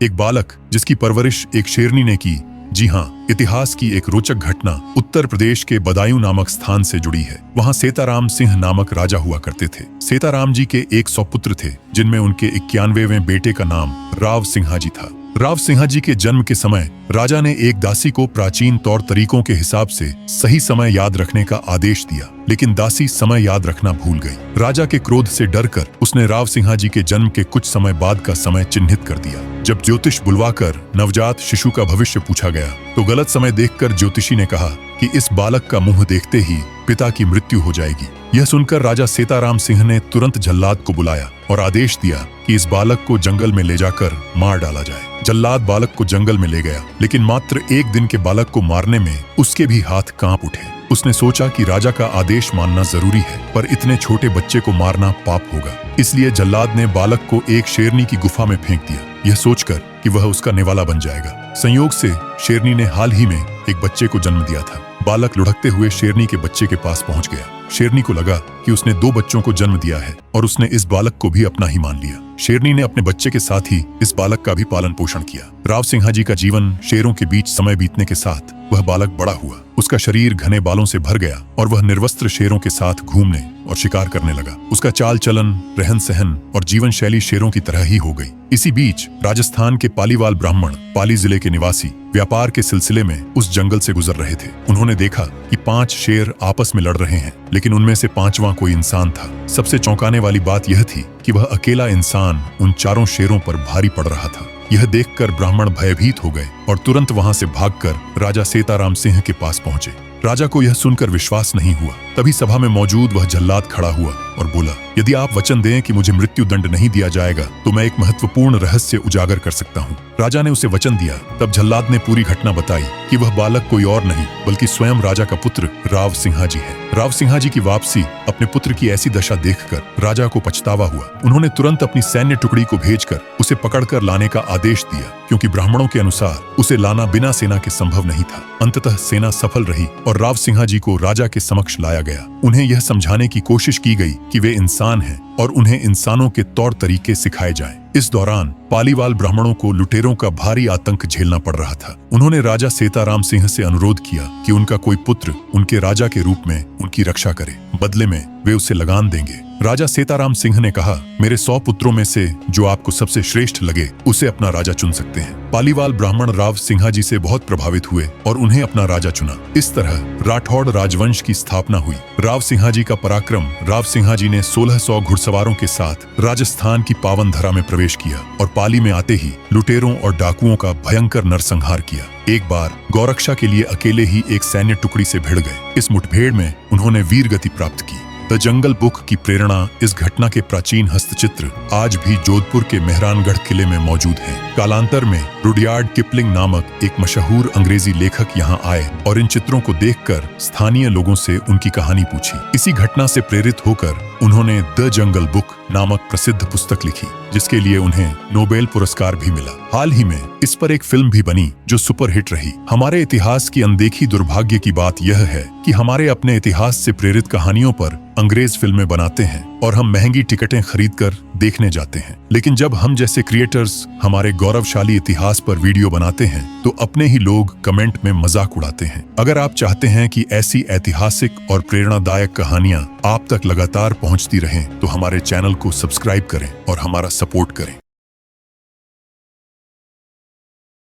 एक बालक जिसकी परवरिश एक शेरनी ने की। जी हाँ, इतिहास की एक रोचक घटना उत्तर प्रदेश के बदायूं नामक स्थान से जुड़ी है। वहाँ सेताराम सिंह नामक राजा हुआ करते थे। सेताराम जी के 100 पुत्र थे, जिनमें उनके 91वें बेटे का नाम राव सिंहा जी था। राव सिंहा जी के जन्म के समय राजा ने एक दासी को प्राचीन तौर तरीकों के हिसाब से सही समय याद रखने का आदेश दिया, लेकिन दासी समय याद रखना भूल गई। राजा के क्रोध से डरकर उसने राव सिंहा जी के जन्म के कुछ समय बाद का समय चिन्हित कर दिया। जब ज्योतिष बुलवाकर नवजात शिशु का भविष्य पूछा गया तो गलत समय देखकर ज्योतिषी ने कहा कि इस बालक का मुंह देखते ही पिता की मृत्यु हो जाएगी। यह सुनकर राजा सेताराम सिंह ने तुरंत जल्लाद को बुलाया और आदेश दिया कि इस बालक को जंगल में ले जाकर मार डाला जाए। जल्लाद बालक को जंगल में ले गया, लेकिन मात्र 1 दिन के बालक को मारने में उसके भी हाथ कांप उठे। उसने सोचा कि राजा का आदेश मानना जरूरी है, पर इतने छोटे बच्चे को मारना पाप होगा। इसलिए जल्लाद ने बालक को एक शेरनी की गुफा में फेंक दिया, यह सोचकर कि वह उसका निवाला बन जाएगा। संयोग से शेरनी ने हाल ही में एक बच्चे को जन्म दिया था। बालक लुढ़कते हुए शेरनी के बच्चे के पास पहुंच गया। शेरनी को लगा कि उसने 2 बच्चों को जन्म दिया है और उसने इस बालक को भी अपना ही मान लिया। शेरनी ने अपने बच्चे के साथ ही इस बालक का भी पालन पोषण किया। राव सिंहा जी का जीवन शेरों के बीच समय बीतने के साथ वह बालक बड़ा हुआ। उसका शरीर घने बालों से भर गया और वह निर्वस्त्र शेरों के साथ घूमने और शिकार करने लगा। उसका चाल चलन, रहन सहन और जीवन शैली शेरों की तरह ही हो गई। इसी बीच राजस्थान के पालीवाल ब्राह्मण पाली जिले के निवासी व्यापार के सिलसिले में उस जंगल से गुजर रहे थे। उन्होंने देखा कि 5 शेर आपस में लड़ रहे हैं, लेकिन उनमें से 5वां कोई इंसान था। सबसे चौंकाने वाली बात यह थी कि वह अकेला इंसान उन 4 शेरों पर भारी पड़ रहा था। यह देखकर ब्राह्मण भयभीत हो गए और तुरंत वहां से भागकर राजा सेताराम सिंह के पास पहुंचे। राजा को यह सुनकर विश्वास नहीं हुआ। तभी सभा में मौजूद वह जल्लाद खड़ा हुआ और बोला, यदि आप वचन दें कि मुझे मृत्यु दंड नहीं दिया जाएगा तो मैं एक महत्वपूर्ण रहस्य उजागर कर सकता हूँ। राजा ने उसे वचन दिया। तब जल्लाद ने पूरी घटना बताई कि वह बालक कोई और नहीं बल्कि स्वयं राजा का पुत्र राव सिंहा जी है। राव सिंहा जी की वापसी अपने पुत्र की ऐसी दशा देखकर राजा को पछतावा हुआ। उन्होंने तुरंत अपनी सैन्य टुकड़ी को भेजकर उसे पकड़कर लाने का आदेश दिया, क्योंकि ब्राह्मणों के अनुसार उसे लाना बिना सेना के संभव नहीं था। अंततः सेना सफल रही और राव सिंहा जी को राजा के समक्ष लाया गया। उन्हें यह समझाने की कोशिश की गई कि वे इंसान हैं और उन्हें इंसानों के तौर तरीके सिखाए जाएं। इस दौरान पालीवाल ब्राह्मणों को लुटेरों का भारी आतंक झेलना पड़ रहा था। उन्होंने राजा सेताराम सिंह से अनुरोध किया कि उनका कोई पुत्र उनके राजा के रूप में उनकी रक्षा करे। बदले में वे उसे लगान देंगे। राजा सेताराम सिंह ने कहा, मेरे 100 पुत्रों में से जो आपको सबसे श्रेष्ठ लगे उसे अपना राजा चुन सकते हैं। पालीवाल ब्राह्मण राव सिंहा जी से बहुत प्रभावित हुए और उन्हें अपना राजा चुना। इस तरह राठौड़ राजवंश की स्थापना हुई। राव सिंहा जी का पराक्रम। राव सिंहा जी ने 1600 घुड़सवारों के साथ राजस्थान की पावन धरा में प्रवेश किया और पाली में आते ही लुटेरों और डाकुओं का भयंकर नरसंहार किया। एक बार गौरक्षा के लिए अकेले ही एक सैन्य टुकड़ी से भिड़ गए। इस मुठभेड़ में उन्होंने वीर गति प्राप्त की। द जंगल बुक की प्रेरणा इस घटना के प्राचीन हस्तचित्र आज भी जोधपुर के मेहरानगढ़ किले में मौजूद हैं। कालांतर में रुडयार्ड किपलिंग नामक एक मशहूर अंग्रेजी लेखक यहाँ आए और इन चित्रों को देखकर स्थानीय लोगों से उनकी कहानी पूछी। इसी घटना से प्रेरित होकर उन्होंने द जंगल बुक नामक प्रसिद्ध पुस्तक लिखी, जिसके लिए उन्हें नोबेल पुरस्कार भी मिला। हाल ही में इस पर एक फिल्म भी बनी जो सुपरहिट रही। हमारे इतिहास की अनदेखी दुर्भाग्य की बात यह है कि हमारे अपने इतिहास से प्रेरित कहानियों पर अंग्रेज फिल्में बनाते हैं और हम महंगी टिकटें खरीदकर देखने जाते हैं। लेकिन जब हम जैसे क्रिएटर्स हमारे गौरवशाली इतिहास पर वीडियो बनाते हैं तो अपने ही लोग कमेंट में मजाक उड़ाते हैं। अगर आप चाहते हैं कि ऐसी ऐतिहासिक और प्रेरणादायक कहानियां आप तक लगातार पहुंचती रहें तो हमारे चैनल को सब्सक्राइब करें और हमारा सपोर्ट करें।